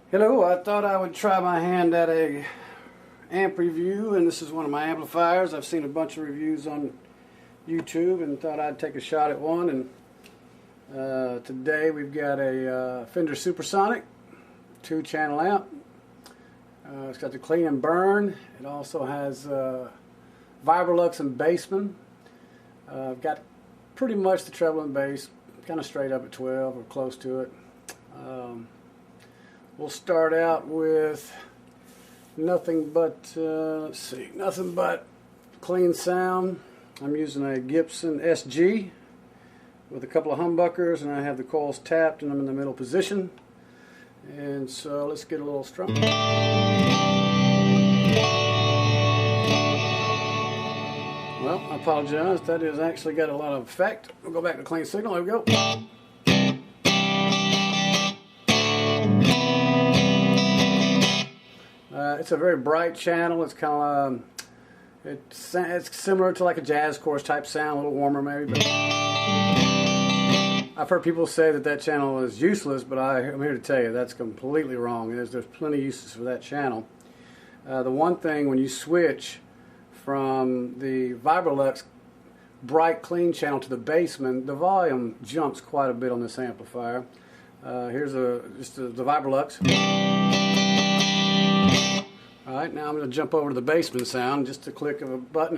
Hello, I thought I would try my hand at a amp review, and this is one of my amplifiers. I've seen a bunch of reviews on YouTube and thought I'd take a shot at one. And today we've got a Fender Supersonic 2-channel amp. It's got the clean and burn. It also has Vibrolux and Bassman. I've got pretty much the treble and bass kind of straight up at 12 or close to it. We'll start out with nothing but, nothing but clean sound. I'm using a Gibson SG with a couple of humbuckers, and I have the coils tapped and I'm in the middle position. And so let's get a little strum. Well, I apologize, that has actually got a lot of effect. We'll go back to clean signal. There we go. It's a very bright channel. It's kind of it's similar to like a jazz chorus type sound, a little warmer maybe. But I've heard people say that channel is useless, but I'm here to tell you that's completely wrong. There's plenty of uses for that channel. The one thing, when you switch from the Vibrolux bright clean channel to the Bassman, the volume jumps quite a bit on this amplifier. Here's just the Vibrolux. Alright, now I'm going to jump over to the Bassman sound, just a click of a button.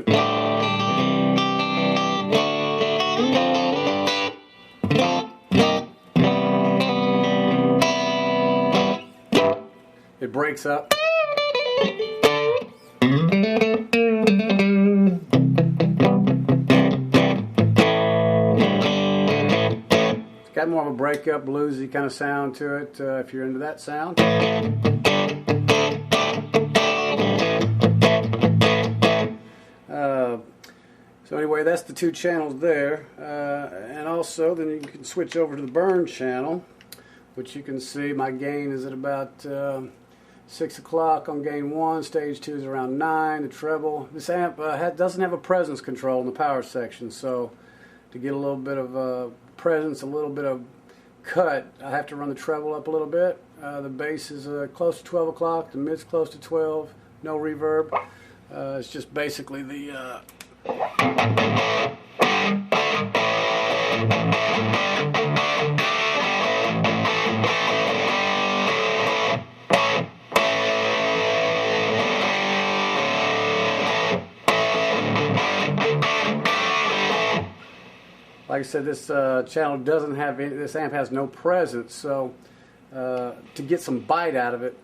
It breaks up. It's got more of a break-up, bluesy kind of sound to it, if you're into that sound. So anyway, that's the two channels there, and also then you can switch over to the burn channel, which you can see my gain is at about 6 o'clock on gain 1, stage 2 is around 9, the treble. This amp doesn't have a presence control in the power section, so to get a little bit of presence, a little bit of cut, I have to run the treble up a little bit. The bass is close to 12 o'clock, the mid's close to 12, no reverb. It's just basically the like I said, this channel doesn't have any, this amp has no presence, so to get some bite out of it,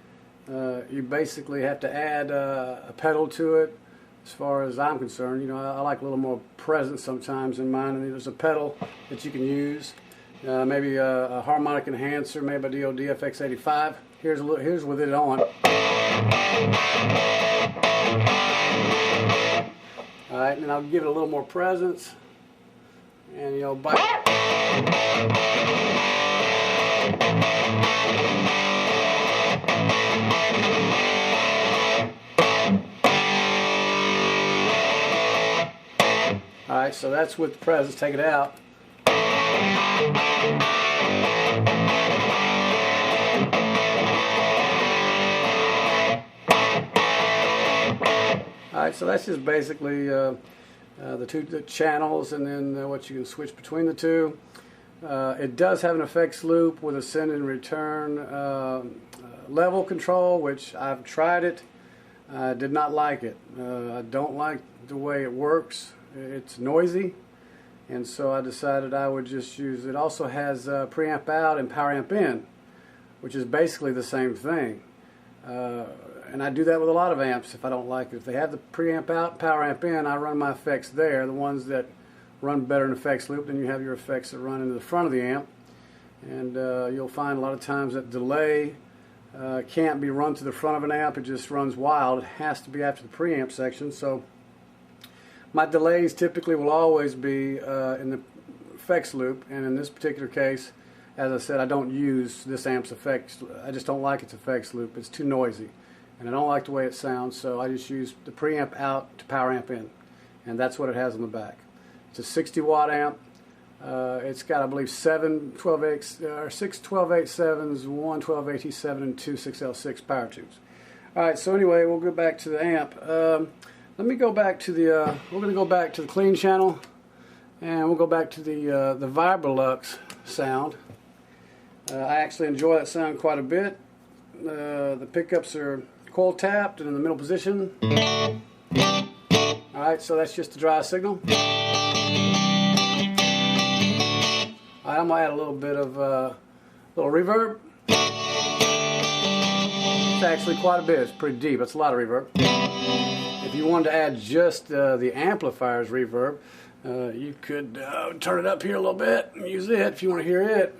you basically have to add a pedal to it. As far as I'm concerned, you know, I like a little more presence sometimes in mine. I mean, there's a pedal that you can use, maybe a Harmonic Enhancer, maybe a DOD FX85. Here's with it on. All right, and I'll give it a little more presence, and you know, bite. Alright, so that's with the presence. Take it out. Alright, so that's just basically the two channels, and then what you can switch between the two. It does have an effects loop with a send and return level control, which I've tried it. I did not like it. I don't like the way it works. It's noisy, and so I decided I would just use it. Also has preamp out and power amp in, which is basically the same thing. And I do that with a lot of amps if I don't like it. If they have the preamp out and power amp in, I run my effects there, the ones that run better in effects loop. Then you have your effects that run into the front of the amp, and you'll find a lot of times that delay can't be run to the front of an amp. It just runs wild. It has to be after the preamp section. So my delays typically will always be in the effects loop, and in this particular case, as I said, I don't use this amp's effects. I just don't like its effects loop. It's too noisy, and I don't like the way it sounds, so I just use the preamp out to power amp in, and that's what it has on the back. It's a 60 watt amp. It's got, I believe, 6 12-8-7s, 1 12-AT7, and 2 6L6 power tubes. All right, so anyway, we'll go back to the amp. Let me go back to the, we're going to go back to the clean channel, and we'll go back to the Vibrolux sound. I actually enjoy that sound quite a bit. The pickups are coil tapped and in the middle position. Alright, so that's just the dry signal. Alright, I'm going to add a little bit of little reverb. It's actually quite a bit. It's pretty deep. It's a lot of reverb. If you wanted to add just the amplifier's reverb, you could turn it up here a little bit and use it if you want to hear it.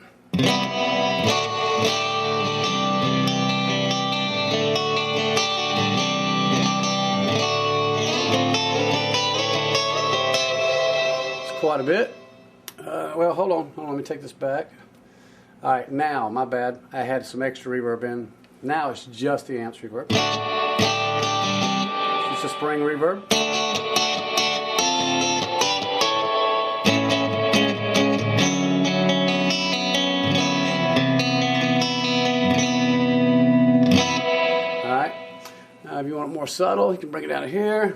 It's quite a bit. Well, hold on, let me take this back. Alright, now, my bad, I had some extra reverb in. Now it's just the amp's reverb. It's just a spring reverb. Alright, now if you want it more subtle, you can bring it down to here.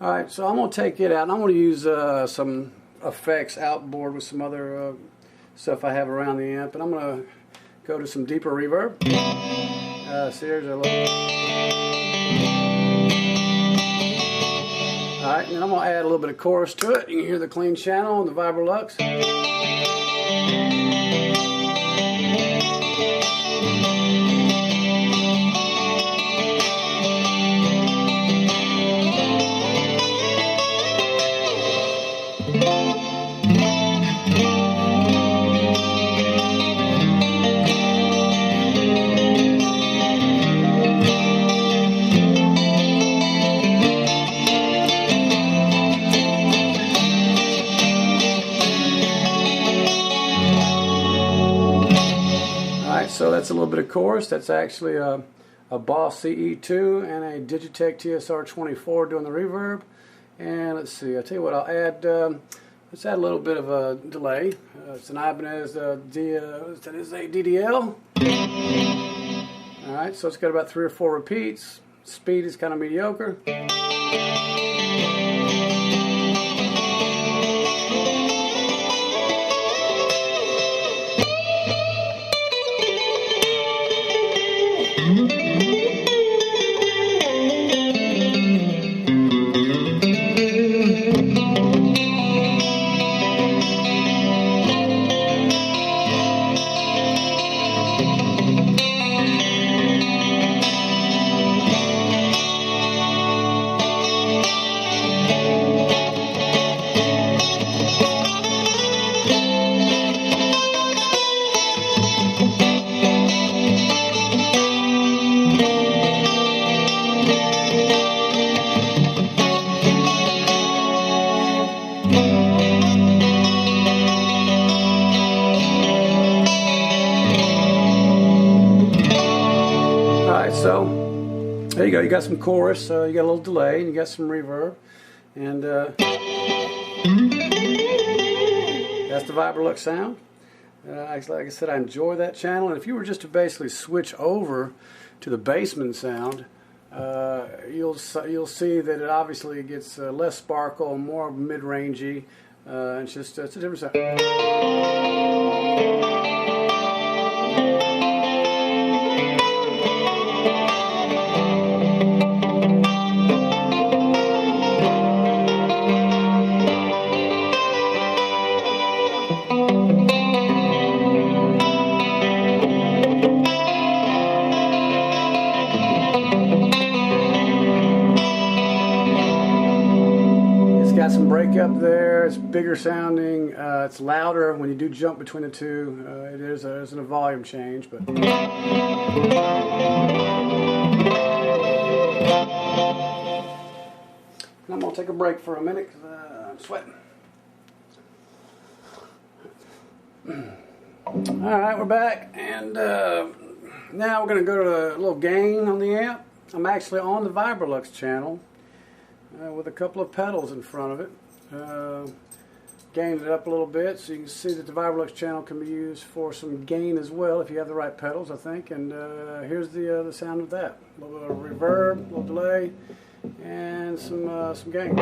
Alright, so I'm going to take it out and I'm going to use some effects outboard with some other stuff I have around the amp, and I'm going to go to some deeper reverb. So here's a little. Alright, and then I'm going to add a little bit of chorus to it. You can hear the clean channel and the Vibrolux. So that's a little bit of chorus. That's actually a Boss CE2 and a Digitech TSR24 doing the reverb. And let's see, I'll tell you what, I'll add, let's add a little bit of a delay. It's an Ibanez, that is a DDL. Alright, so it's got about 3 or 4 repeats. Speed is kind of mediocre. So there you go. You got some chorus, you got a little delay, and you got some reverb, and that's the Vibrolux sound. Like I said, I enjoy that channel, and if you were just to basically switch over to the Bassman sound, you'll see that it obviously gets less sparkle, more mid-rangey. It's a different sound. Got some breakup there. It's bigger sounding. It's louder when you do jump between the two. It isn't a volume change, but. And I'm gonna take a break for a minute because I'm sweating. All right, we're back, and now we're gonna go to a little gain on the amp. I'm actually on the Vibrolux channel with a couple of pedals in front of it. Gained it up a little bit so you can see that the Vibrolux channel can be used for some gain as well if you have the right pedals, I think. And here's the sound of that. A little bit of reverb, a little delay, and some gain.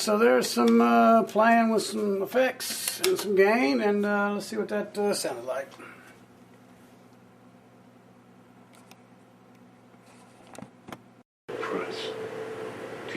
so there's some playing with some effects and some gain, and let's see what that sounded like. Press.